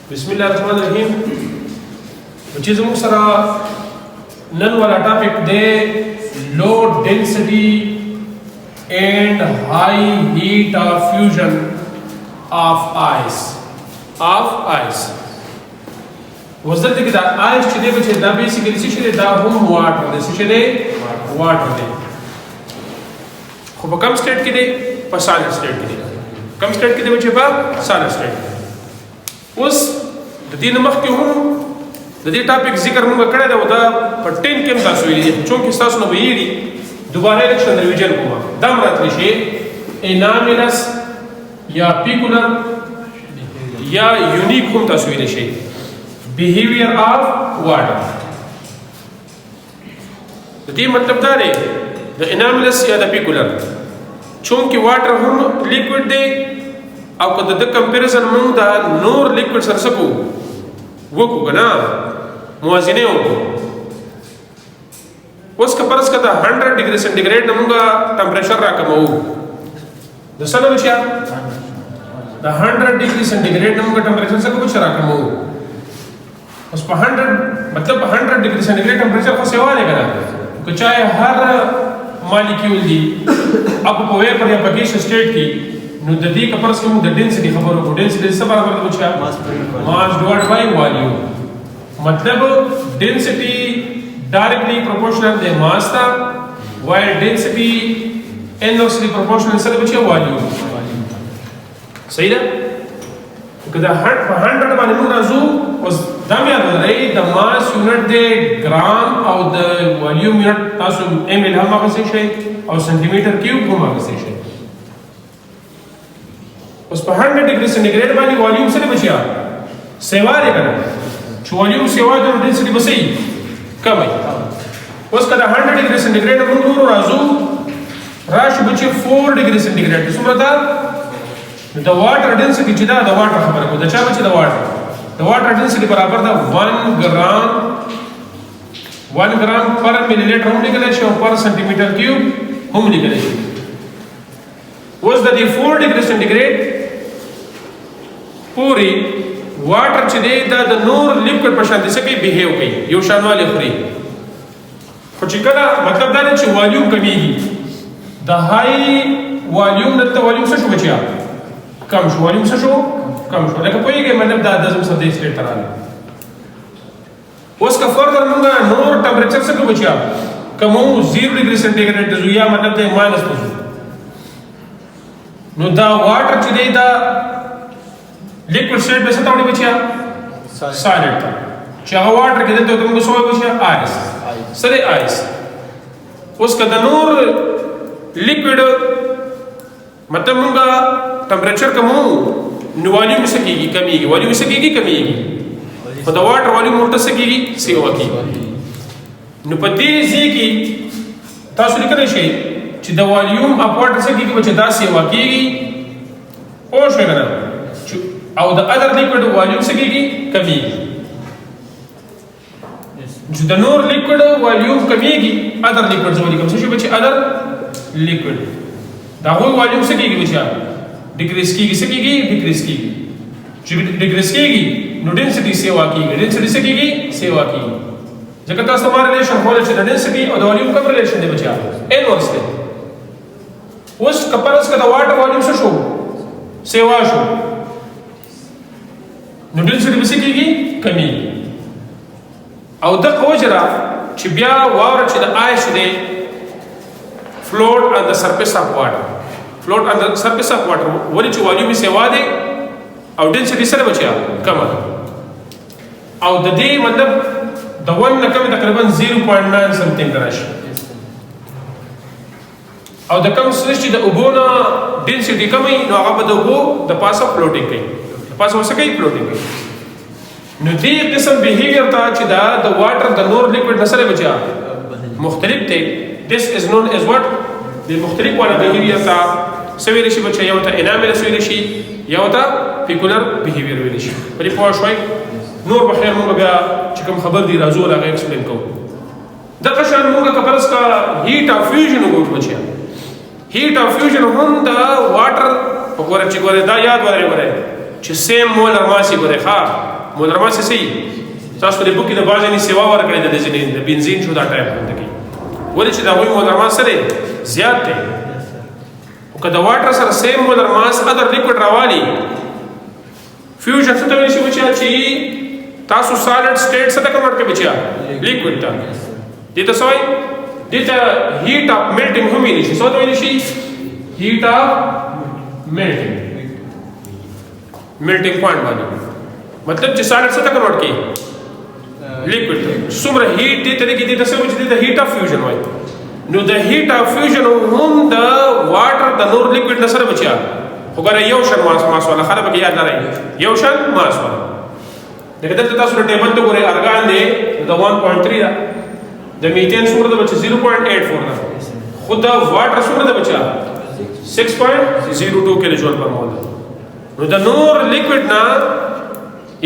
बिस्मिल्लाहिर्रहमानिर्रहीम। چې زموږ سره نن والا ټاپک دی لو ډینسټي اینڈ هائی هیټ اف فیوژن اف آیس وزر دې دا آیس چې دی چې دا بیسیکلی څه شي دا هم واټر دی څه شي دی واټر دی خو په کوم سټیټ کې دی په سالډ سټیټ کې دی کوم سټیټ کې دی چې په سالډ سټیټ اوس د دې مخکې هم د دې ټاپک ذکر موږ کړی دی او دا په 10 کې هم تاسو ویلي دي چونکې تاسو نه ویلي دوباره الیکشن ریویژن کوم دا مراتلی شي انامینس یا پیکولر یا یونیک هم تاسو ویلي شي بیهیویر آف واټر د دې مطلب دا دی د انامینس یا د پیکولر چونکې واټر هم لیکوډ دی او که د کمپیریزن موږ د نور لیکوډ سره څه کوو وکړو که نه موازنه وکړو اوس که فرض که د 100 ډګري سنټیګریډ نه موږ ټمپریچر راکموو د څه نه بچیا د 100 ډګري سنټیګریډ نه موږ ټمپریچر څه کوو چې راکموو اوس په 100 مطلب 100 ډګري سنټیګریډ ټمپریچر خو سیوا دی که نه که چاہے هر مالیکیول دی اب په ویپر یا په ګیس سټیټ کې نو د دې کپرس کوم د ډینسټي خبرو کو ډینسټي څه برابر دی چې ماس ډیوایډ بای والیوم مطلب ډینسټي ډایرکټلی پروپورشنل دی ماس تا وایل ډینسټي انورسلی پروپورشنل سره بچي والیوم صحیح ده که دا 100 باندې موږ راځو اوس دا مې یاد لرئ د ماس یونټ دی ګرام او د والیوم یونټ تاسو ایم ال هم هغه شي او سنټیمیټر کیوب هم هغه شي اوس په 100 ډګري سنټیګریډ باندې والیوم سره بچیا سیوا دی کنه چې والیوم سیوا د ډینسټي بسې کم وي اوس کله 100 ډګري سنټیګریډ موږ راځو راشي بچي 4 ډګري سنټیګریډ څومره ده د واټر ډینسټي چې دا د واټر خبره کو دا چا بچي د واټر ډینسټي برابر ده 1 ګرام پر ملي لیټر هم لیکل شي او پر سنټیمیټر کیوب هم لیکل شي اوس د دې 4 ډګري سنټیګریډ پوری واټر چې دی دا د نور لیکوډ په شان دي څه کوي بیهیو کوي یو شانوالی خوري خو چې کله مطلب دا دی چې والیوم کمیږي د هائی والیوم دلته والیوم څه شو بچیا کم شو والیوم څه شو کم شو لکه پوهېږئ مطلب دا د زم سده سټیټ ته راغلی اوس که فردر موږ نور ټمپریچر څه کوو بچیا کموو 0 ډګري سنټیګریډ ته ځو یا مطلب دی ماینس ته ځو نو دا واټر چې دی دا لیکوډ سټیټ به څه ته وړي بچیا سالډ ته چې هغه واټر کې دلته موږ څه وایو بچیا آیس څه دی آیس اوس که د نور لیکوډ مطلب موږ ټمپریچر کموو نو والیوم څه کېږي کمیږي والیوم څه کېږي کمیږي خو د واټر والیوم ورته څه کېږي سیوا کېږي نو په دې ځای کې تاسو لیکلی شئ چې د والیوم اپ واټر څه کېږي بچې دا سیوا کېږي پوه شوې که نه او د ادر لیکوډ والیوم څه کېږي کمیږي چې د نور لیکوډ والیوم کمیږي ادر لیکوډ زه ولیکم څه شي بچې ادر لیکوډ د هغوی والیوم څه کېږي بچیا ډیکریز کېږي څه کېږي ډیکریز کېږي چې ډیکریز کېږي نو ډینسټي سیوا کېږي ډینسټي څه کېږي سیوا کېږي ځکه تاسو ما ریلیشن خولی چې د ډینسټي او د والیوم کوم ریلیشن دی بچیا انورس دی اوس که فرض که د واټر والیوم څه شو سیوا شو نو ډینسټي به څه کېږي کمیږي او دغه وجه ده چې بیا واوره چې د آیس دی فلوټ آن د سرفیس آف واټر فلوټ آن د سرفیس آف واټر ولې چې والیوم سیوا دی او ډینسټي سره بچیا کمه او د دې مطلب د 1 نه کمې تقریبا 0.9 سمثینګ راشي او د کم څه چې د اوبو نه ډینسټي کموي نو هغه به د اوبو د پاسه فلوټینګ کوي د پاسه څه کوي فلوټینګ کوي نو دې قسم بیهیویر ته چې دا د واټر د نور لیکوډ نه سره بچیا مختلف دی this is known as what د مختلف والا بیهیویر ته څه ویلی شي بچیا یو ته انامینس ویلی شي یو ته پیکولر بیهیویر ویلی شي پرې پوه شوئ نور به خیر موږ بیا چې کوم خبر دی راځو هغه ایکسپلین کوو دغه شان موږ که فرض کا هیټ اف فیوژن وګورو بچیا هیټ اف فیوژن هم د واټر وګوره چې ګوره دا یاد ولرئ چې سیم مولر ماس یې ګورئ ښه مولر ماس یې څه تاسو په دې بوک کې د بعضې نه سیوا ورکړې ده د ځینې د بنزین شو دا ټایپ غونډه کوي ولې چې د هغوی مولر ماس څه دی زیات دی خو که د واټر سره سیم مولر ماس ادر لیکوډ راوالي فیوژن څه ته ویلی شي بچیا چې تاسو سالډ سټیټ څه ته کنورټ کوي بچیا لیکوډ ته دې ته څه وایي دې ته هیټ اف میلټینګ هم ویلی شي څه ته ویلی شي هیټ اف میلټینګ میلټینګ پوینټ باندې مطلب چې سالډ څه ته کنورټ کوي لیکوډ څومره هیټ دې ته کې دې ته څه وایي چې د هیټ اف فیوژن وایي نو د هیټ اف فیوژن هم د واټر د نور لیکوډ نه سره بچیا خو ګوره یو شان ماس والا خلک پکې یاد لرئ یو شان ماس والا لکه دلته تاسو د ټیبل ته ګورئ ارګان دی د 1.3 ده د میتین څومره ده بچه 0.84 ده خو د واټر څومره ده بچه 6.02 کیلو جول پر مول نو د نور لیکوډ نه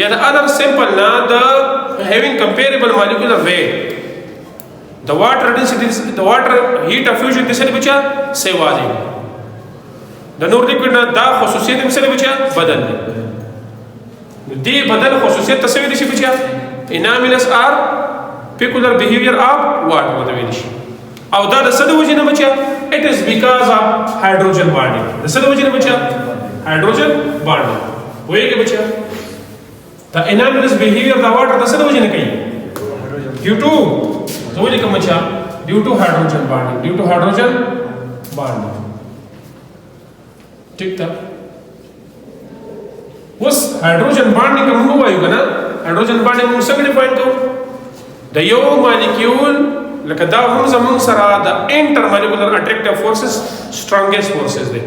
یا د ادر سمپل نه د هیوینګ کمپیریبل مالیکولر ویټ د واټر ډنسټی د واټر هیټ اف فیوژن د سره بچا سیوا دی د نور لیکوډ نه دا خصوصیت هم سره بچا بدل دی دی بدل خصوصیت څه ویل شي بچا انامینس ار peculiar behavior of water وته ویل شي او دا د څه د وجې نه بچا it is because of hydrogen bonding د څه د وجې نه بچا hydrogen bonding وایي بچا دا انامینس behavior دا water د څه د وجې نه کوي due to زوجي کوم بچا due to hydrogen bonding ٹھیک تھا اوس هایدروجن بانډینګ کوم وایو کنه هایدروجن بانډینګ موږ څنګه ډیفاین کوو د یو مالیکول لکه دا هم زموږ سره د انټر مالیکولر اټریکټیو فورسز سټرونګیسټ فورسز دی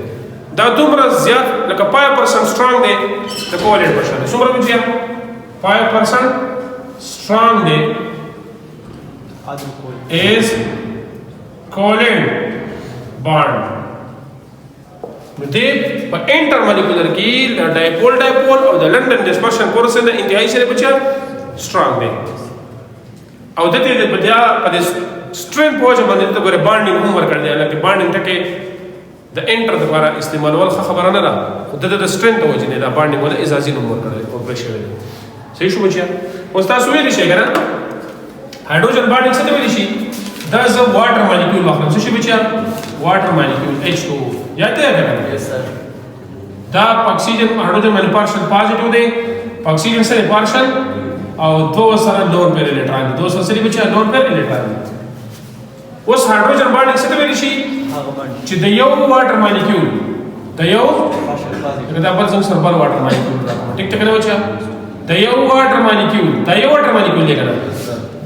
دا دومره زیات لکه 5% سټرونګ دی د کوولنټ په شان څومره بچیا 5% سټرونګ دی is covalent bond نو دې په انټر مالیکولر کې د ډایپول او د لندن ډسپرشن فورس نه انتهایی سره بچا سټرونګ دی او د دې په بیا په سټرین پوجا باندې د ګره بانډینګ هم ورکړل دی لکه بانډینګ ټکي د انټر لپاره استعمالول خبره نه ده خو د سټرین ته وجه نه دا بانډینګ ولا اجازه نه ورکړل او پرېښه دی صحیح شو بچا اوس تاسو ویل شي کنه هایدروجن بانډینګ څه ته ویل شي دا ز واټر مالیکول واخلم څه شي بچا واټر مالیکول H2O یاد دی کنه یس سر دا اکسیجن هایدروجن باندې پارشل پوزټیو دی اکسیجن سره پارشل او دو سره لون پیر الکترون دو سره بچا لون پیر الکترون اوس هایدروجن بانډینګ څه ته ویل شي چې د یو واټر مالیکول د یو دا بل څنګه سره بل واټر مالیکول راځي ټیک ټیک نه بچا د یو واټر مالیکول دی کنه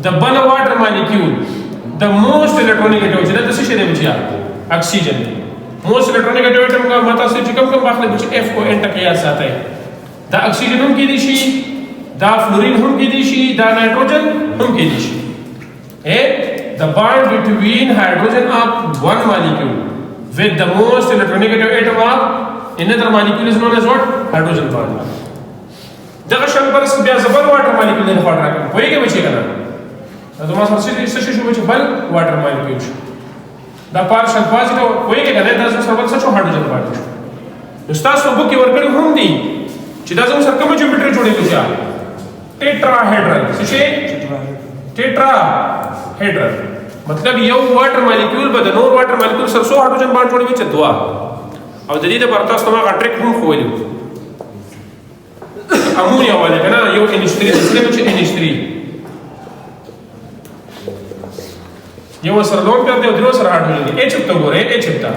د بل واټر مالیکول د موست الکترونیګیټیو چې دا څه شی دی بچا اکسیجن موست الکترونیګیټیو اټم کا ماته چې کوم باخله بچ اف کو ان ټک یاد ساتي دا اکسیجن هم کې دي شي دا فلورین هم کې دي شي دا نایټروجن هم کې دي شي the bond between hydrogen of one molecule with the most electronegative atom of another molecule is known as what hydrogen bond دا شان برس بیا زبر واټر مالیکول نه فاټ راکم کویږي بچی کنه دا ما سره څه شي بچ بل واټر مالیکول دا پارشل پوزټیو کویږي کنه دا سره بل څه هایدروجن بانډ استاد په بوک کې ورکړي هم دي چې دا زموږ سره کوم جیومټري جوړې کیږي ټیټراهیډرل څه شي ټیټراهیډرل مطلب یو واټر مالیکول به د نور واټر مالیکول سره څو هایدروجن بانډ جوړوي چې دوا او د دې د پرتاس تمه اټریک هم خوولې امونیا والا کنه یو NH3 چې NH3 یو سره لون پر دی او درو سره هایدروجن دی H ته ګوره H ته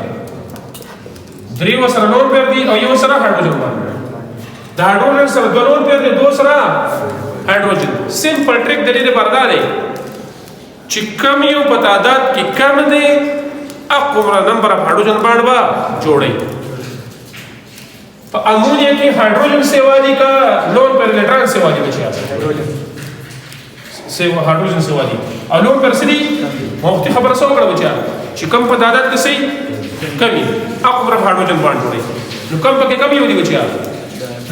درو سره لون پر دی او یو سره هایدروجن باندې دا هایدروجن سره لون پر دی دو سره هایدروجن سمپل ټریک د دې لپاره دی چې کم یو په تعداد کې کم دی اقوم نمبر اف هایدروجن باندې با جوړي امونیا की हाइड्रोजन सेवादी का लोन पर इलेक्ट्रॉन सेवादी बची हाइड्रोजन सेवादी और लोन पर सदी मुफ्ती खबर सो कर बचा چې कम په تعداد کې سي کمی اقوم हाइड्रोजन बांड جوړي نو कम پکې کمی ودی بچا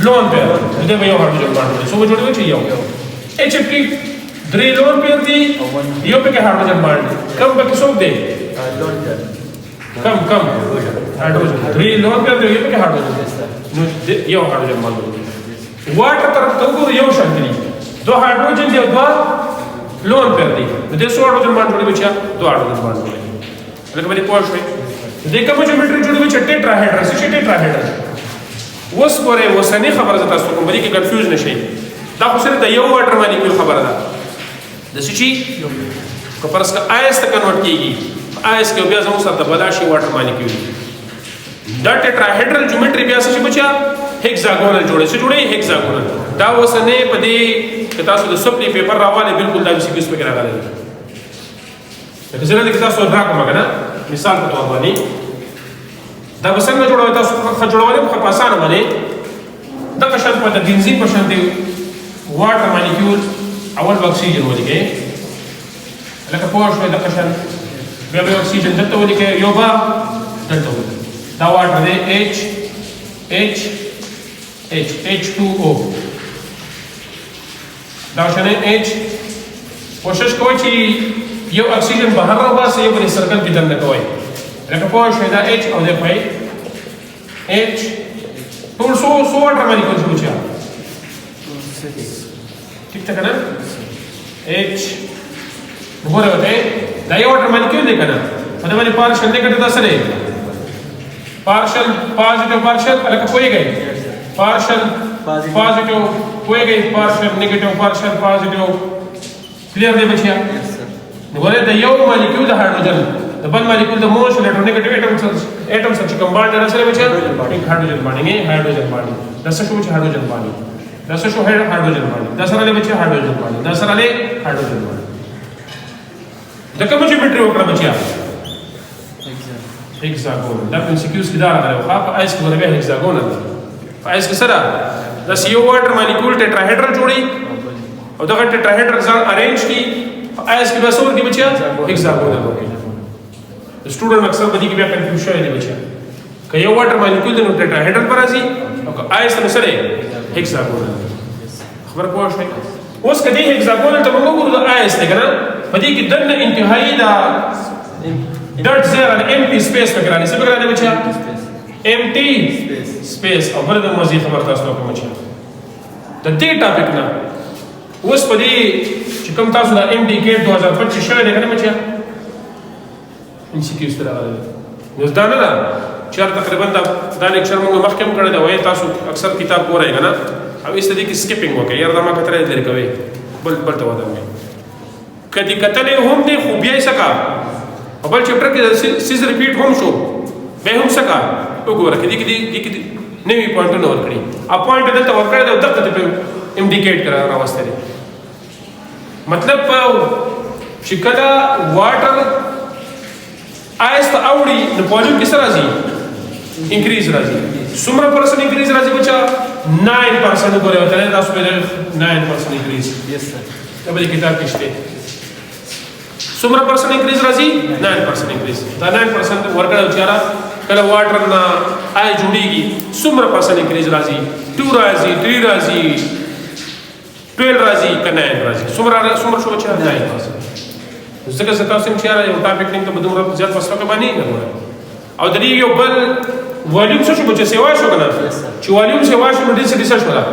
लोन पर دې به یو हाइड्रोजन बांड جوړي سو جوړي بچي یو HFT درې لون پر دی یو پکې हाइड्रोजन बांड کم پکې سو دی کم हाइड्रोजन درې لون پر دی یو پکې हाइड्रोजन نو یو هایدروجن باندې واټر طرف ته وګورو یو شان دي دوه هایدروجن دي او دوه لون پر دي د څو هایدروجن باندې جوړي بچا دوه هایدروجن باندې جوړي لکه باندې پوه شوي د کوم جیومټري جوړي بچا ټیټراهیډرل څه ټیټراهیډرل وس پورې وسنی خبره زه تاسو کوم باندې کې کنفیوز نشئ دا خو صرف د یو واټر مالیکول خبره ده د څه شي کو پرس کا آیس ته کنورټ کیږي آیس کې بیا زموږ سره د بلاشي واټر مالیکول دا ټیټراهیډرل جیومټري بیا څه بچا هیکزاګونل جوړي څه جوړي هیکزاګونل دا وسنه په دې که تاسو د سپلی پیپر راواله بالکل دا سی بیس پکې راغلی لکه زه نه تاسو راکوم کنه مثال په تور باندې دا وسنه جوړوي تاسو خجوړولې په پاسانه باندې دا شان په د بنزین په شان دی واټر مالیکول اول اکسیجن ولګي لکه پوه شوي دا شان بیا به اکسیجن دلته ولګي یو با دلته ولګي دا واټر دی H2O دا شنه H کوشش کوي چې یو اکسیجن بهر راوباسي یو بل سرکل کې دننه کوي لکه پوه شوي دا H او دا پای H ټول څو واټر مالیکول څه بچا ٹھیک څنګه نه H وګوره وته دا یو واټر مالیکول دی کنه په دې باندې پارشل نه کټه تاسو نه پارشل پازیټیو پارشل الکه کوئی گئی partial positive کوئی گئی partial negative partial positive clear دی بچیا وګوره د یو مالیکول د هایدروجن د بل مالیکول د موشن الکترونیګیټیو اټم سره کمباین سره بچیا ایک هایدروجن باندې هایدروجن باندې د څه شو هایدروجن باندې د څه شو هایدروجن باندې د سره له بچیا هایدروجن باندې د سره له هایدروجن باندې د کوم جیومټري وکړه بچیا هیکزاګونل دا په سکیوس کې دا راغلی خو په ایس کې ورته هیکزاګونل فایس کې سره د سی یو واټر مالیکول ټیټراهیډرل جوړي او دغه ټیټراهیډرل ځان ارینج کی ایس کې بس ور کې بچیا هیکزاګونل وګړي سټوډنټ اکثر باندې کې بیا کنفیوز شوی دی بچیا که یو واټر مالیکول د ټیټراهیډرل پر راځي او که ایس سره سره هیکزاګونل خبر پوه شئ اوس کدی هیکزاګونل ته موږ وګورو د ایس ته کنه باندې کې دنه انتهایی دا ډاټ زیرو امپی سپیس وګړي څه وګړي بچیا امپی سپیس او بل د موضوع خبر تاسو ته کوم چې د دې ټاپک نه اوس په دې چې کوم تاسو د ام ډي کې 2025 شوی دی کنه مچیا ان سی کیو ستاره غواړي نو دا نه دا چې تقریبا دا لیکچر موږ مخکې کړی دا وایي تاسو اکثر کتاب ګورئ کنه او ایست دي کې سکیپینګ وکړئ یار دا ما کتره لري کوي بل ته ودانګي کدی کتلې هم دي خو بیا یې سکا او بل چپټر کې سیز ریپیټ هم شو به هم سکا وګوره کدی نوی پوینټونه ورکړي ا پوینټ دلته ورکړی دا دغه ته انډیکیټ کرا راوستل مطلب چې کله واټر آیس ته اوړي نو پولیوم کې سره راځي انکریز راځي څومره پرسنټ انکریز راځي بچا 9% ګوره وته تاسو په 9% انکریز یس سر دا به کتاب کې شته څومره پرسنټ انکریز راځي 9% انکریز دا 9% ورکړل چاره کله واټر نه آی جوړیږي څومره پرسنټ انکریز راځي 2 راځي 3 راځي 12 راځي کنه 9 راځي څومره شو چې 9% ځکه چې تاسو چې یو ټاپک نه ته بدوم زیات پسته کې باندې نه وره او د دې یو بل والیوم څه شو چې سیوا شو کنه چې والیوم سیوا شو نو ډیس ریسرچ ولا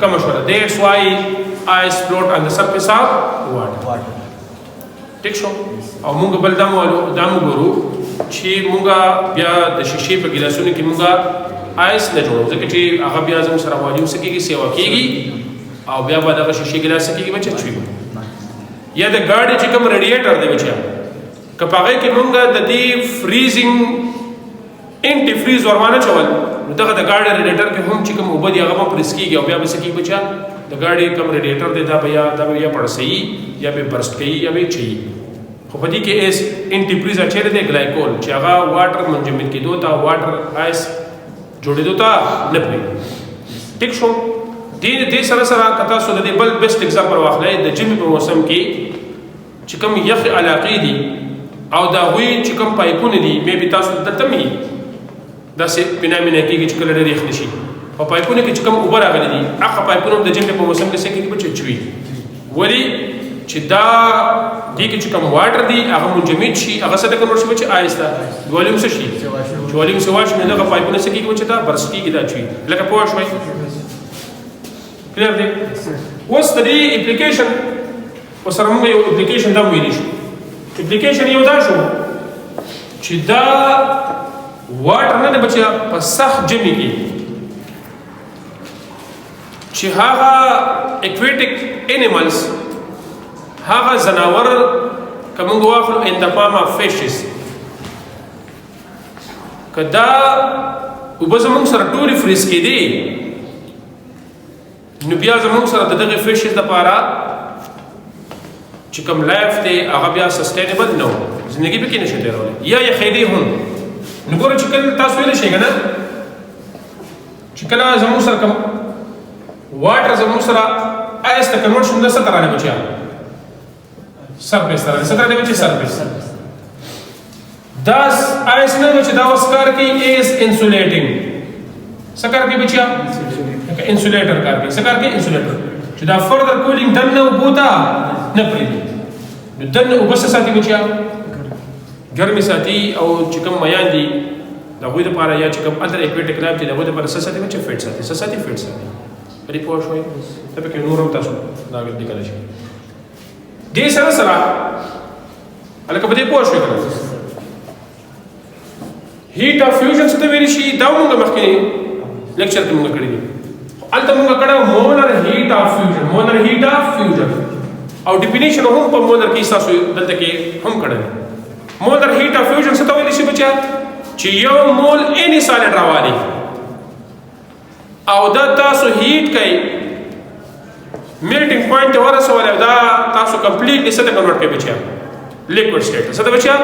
کم شو دیټس وای آیس فلوټ آن د سرفیس اف واټر ټیک شو او موږ بل دمو ګورو چې موږ بیا د شیشې په ګلاسونو کې موږ آیس نه جوړو ځکه چې هغه بیا زموږ سره والیوم سکیږي سیوا کیږي او بیا به دغه شیشې ګلاس کېږي بچا چوي یا د ګاډي چې کوم ریډیټر دی بچا کپاغه کې مونږ د دې فریزینګ انټي فریز ورمانه چول دغه د ګاډي ریډیټر کې هم چې کوم وبدي هغه په پرس کېږي او بیا به سکیږي بچا د ګاډي کوم ریډیټر دی دا بیا پړسي یا به برست کوي یا به چي خو په دې کې اس انټي فریز اچره دی ګلایکول چې هغه واټر منجمد کېدو ته واټر آیس جوړېدو ته نه پري ټیک شو دې سره کتا سو د بل بیسټ ایگزامپل واخلئ د جمی په موسم کې چې کوم یخ علاقې دي او دا وی چې کوم پایپونه دي مې به تاسو دلته می دا سه بنامینه کېږي چې کله ډېر یخ نشي او پایپونه کې چې کوم اوبه راغلي دي هغه پایپونه د جمی په موسم کې څه کېږي بچ چوي ولی چې دا دې کې چې کوم واټر دي هغه منجمد شي هغه څه د کوم شي بچ آیسته والیوم څه شي والیوم څه واش نه هغه پایپونه څه کېږي بچ دا برس کېږي دا چوي لکه پوه شوي کلیر دی اوس د دې اپلیکیشن وسره موږ یو اپلیکیشن دا ویلی شو اپلیکیشن یو دا شو چې دا واټر نه دی بچیا په سخت جمی کې چې هغه اکویټک انیملز هغه ځناور که موږ واخلو ان د فارم اف فیشز که دا اوبه زموږ سره ټولې فریز کېدې نو بیا زموږ سره د دغې فیشز دپاره چې کوم لایف دی هغه بیا سسټینیبل نه و زندګي پکې نشي تېرولی یا یخېدې هم نو ګوره چې کله تاسو ویلی شئ که نه چې کله زموږ سره کوم واټر زموږ سره آیس ته کنورټ شو نه څه ته راغلی بچیا سرفیس ته راغلی څه ته راغلی بچې سرفیس دا آیس نه چې دا اوس کار کوي ایز انسولیټنګ څه کار کوي بچیا انسولیټر کار کوي څه کار کوي انسولیټر چې دا فردر کولینګ دننه اوبو ته نه پرېږدي نو دننه اوبه څه ساتي بچیا ګرمې ساتي او چې کوم میان دي د هغوی دپاره یا چې کوم ادر اکویټک لایف دي د هغوی دپاره څه ساتي بچه فیټ ساتي څه ساتي فیټ ساتي پرې پوه شوئ ته پکې نور هم تاسو دا لیکلی شي دې سره سره هلکه په دې پوه شوئ که نه هیټ اف فیوژن څه ته ویلی شي دا مونږ مخکې لیکچر کې مونږ کړي دي هلته مونږ کړی مولر هیټ اف فیوژن مولر هیټ اف فیوژن او ډیفینیشن هم په مولر کې ستاسو دلته کې هم کړی دی مولر هیټ اف فیوژن څه ته ویلی شي بچیا چې یو مول اینی سالډ راوالي او دا تاسو هیټ کوي میلټینګ پوینټ ته ورسولی او دا تاسو کمپلیټلی څه ته کنورټ کوي بچیا لیکوډ سټیټ څه ته بچیا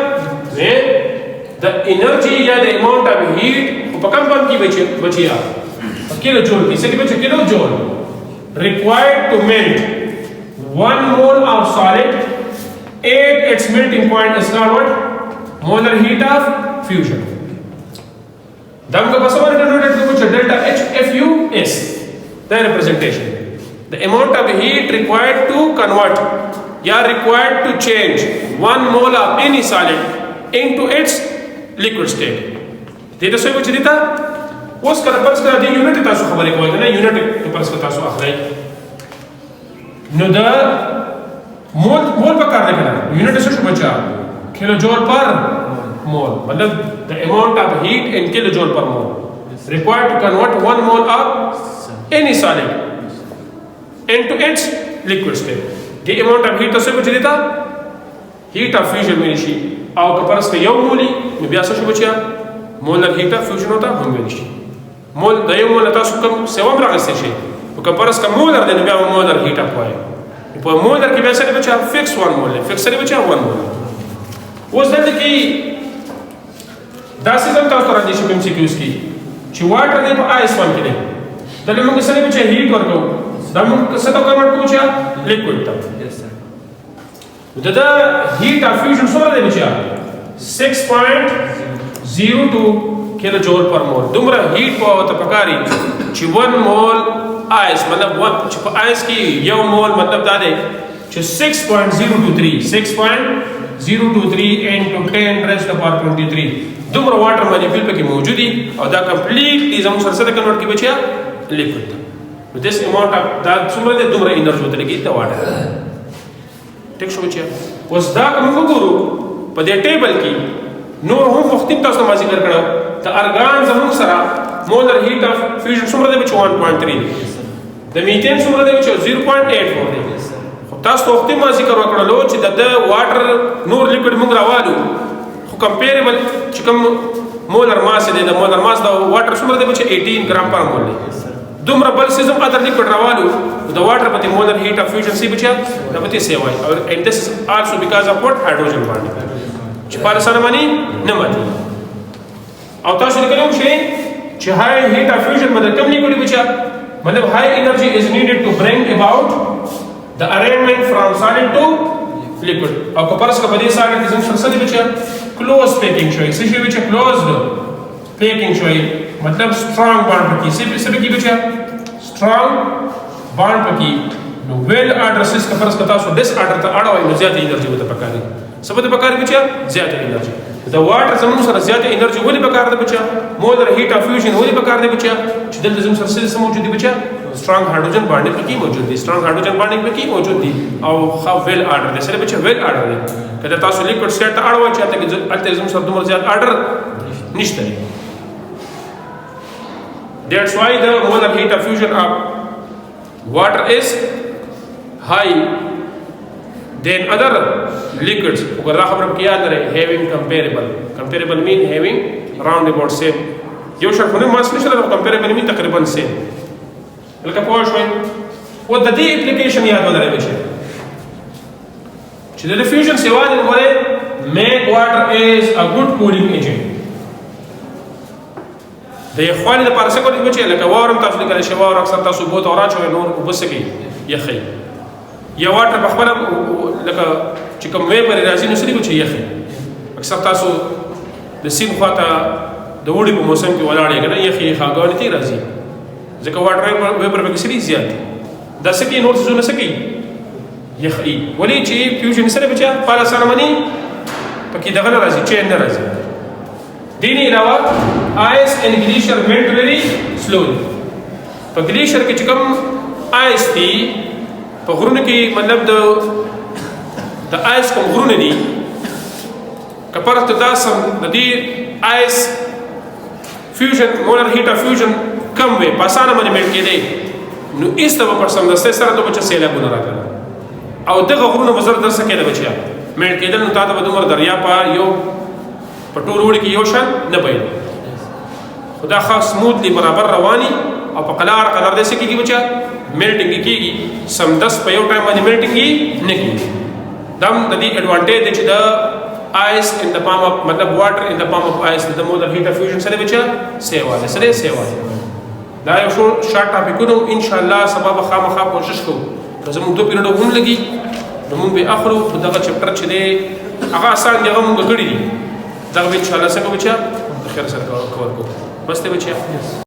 the energy یا the amount of heat په کم پمپ کې بچیا کیلو جول کې څه کې بچیا کیلو جول required to melt 1 mole of solid at its melting point is called what molar heat of fusion دم کا بس اور ڈینوٹیڈ کو کچھ ڈیلٹا ایچ ایف یو ایس the representation the amount of heat required to convert یا required to change 1 mole of any solid into its liquid state دې ته څه وچ دي تا اوس کله پرس کړه دی یونټ تاسو خبرې کوئ نه یونټ پرس کړه تاسو اخلئ نو دا مول په کار دی کنه یونټ څه شو بچا کیلو جول پر mole मतलब the amount of heat in kilojoule per mole required to convert 1 mole of any solid into its liquid state the amount of heat څه وچ دي تا heat of fusion में شي او که پرس که یو مولی نو بیا څه شو بچیا مولر هیټ اف فیوژن ہوتا هم ویل شي مول د یو مول تاسو کوم سیوم راغلی شي او که پرس که مولر دی نو بیا مولر هیټ اف وایي په مولر کې بیا څه بچیا فکس 1 مول فکس دی بچیا 1 مول اوس دلته کې دا سیستم تاسو راځي چې کوم سی کیوز کې چې واټر دی په آیس 1 کې دی دلته موږ څه بچیا هیټ ورکو دا موږ څه ته کنورټ کوو چې لیکوډ ته دا heat of fusion څومره دی بچیا 6.02 کیلو جول پر مول دومره هیټ په ته پکاري چې 1 مول آیس مطلب چې په آیس کې یو مول مطلب دا دی چې 6.023 into 10 raised to power 23 دومره واټر مالیکول پکې موجود دي او دا کمپلیټلی زموږ سره څه کنورټ کوي بچیا لیکوډ نو دس اماونټ اف دا څومره دی دومره انرژي ورته لګي دا واټر ټیک شو بچیا اوس دا کوم وګورو په دې ټیبل کې نور هم وختیم تاسو ما ذکر کړو د ارګان زموږ سره مولر هیټ اف فیوژن څومره دی بچو 1.3 د میثین څومره دی بچو 0.84 دی خو تاسو وختیم ما ذکر وکړلو چې د واټر نور لیکوډ موږ راوالو خو کمپیریبل چې کوم مولر ماس دی د مولر ماس د واټر څومره دی بچو 18 ګرام پر مول دی دومره بل سیزم ادر لیکوډ راوالو د واټر په مولر هیټ اف فیوژن سی بچا د پتی سی وای او اینڈ دس آلسو بیکاز اف واټ هایدروجن بانډ چې په لسانه باندې نه ماتي او تاسو لیکلو شي چې هاي هیټ اف فیوژن مطلب کوم لیکوډ بچا مطلب هاي انرژي از نیډډ ټو برینګ اباؤٹ د ارینجمنٹ فرام سالڈ ټو لیکوډ او په پرس په دې سالډ کې څنګه څه دی بچا کلوز پیکینګ شوی څه شي بچا کلوزډ پیکینګ شوی मतलब strong bond پکی څه پکی بچا strong bond پکی نو ویل آرډر سیس کا فرض کتا سو ډیس آرډر ته اړه وای نو زیاته انرژي وته پکاري سبته پکاري بچا زیاته انرژي د واټر زموږ سره زیاته انرژي ولې پکار ده بچا مولر هیټ اف فیوژن ولې پکار دی بچا چې دلته زموږ سره څه موجود دي بچا سترانګ هایدروجن بانډینګ پکې موجود دي سترانګ هایدروجن بانډینګ پکې موجود دي او خا ویل آرډر دی سره بچا ویل آرډر دی کله تاسو لیکوډ سټ اړوي چې الته زموږ سره دومره زیات آرډر نشته دی that's why the molar heat of fusion of water is high than other liquids اگر دا خبره کې یاد لرئ having comparable mean having round about same یو شرط نه ماس نشته دا comparable mean تقریبا same لکه پوه شئ او د دې اپلیکیشن یاد ولرئ بچي چې د فیوژن سیوا د وره make water is a good cooling agent د یخوالي لپاره څه کوي بچي لکه وارم تاسو لیکل شي وار اکثر تاسو بوت او راچوي نور وبسکی یخي یا واټر په خپل لکه چې کوم ویپر راځي نو سړي بچي یخي اکثر تاسو د سیم خواته د وړي په موسم کې ولاړې کنه یخي خاګانې تی راځي ځکه واټر ویپر په سړي زیات د سکی نور څه نه سکی یخي ولې چې فیوژن سره بچا پالا سرمنی پکې دغه راځي چین نه راځي دیني علاوه آیس ان گلیشیر ملټ ویری سلولی په گلیشیر کې چې کوم آیس دي په غرونو کې مطلب د آیس کوم غرونه دي کپرت داسم د دې آیس فیوژن مولر هیټ اف فیوژن کم وي په اسانه باندې ملټ کېدی نو ایسته په سمدسته سره د بچ سیلابونه راغله او دغه غرونه بزر درسه کېده بچیا ملټ کېدل نو تا ته به دومره دریا په یو په ټول وړي کې یو شان نه پېل خدا خاص سموثلی برابر رواني او په قلار قدر دې سکیږي بچا میلټینګ کیږي سمدس په یو ټایم باندې میلټینګ نه کیږي دم د دې اډوانټیج چې د آیس ان د پام اف مطلب واټر ان د پام اف آیس د مولر هیټ اف فیوژن سره بچا سیوا دا یو شارټ ټاپکونو ان شاء الله سبب خامخا کوشش کوو که زموږ دوه پیریډ هم لګي نو موږ به اخرو دغه چپټر چې دی هغه آسان دی هغه موږ کړی دي دا به ان شاء الله څنګه بچا خیر سره کور کو بس ته بچا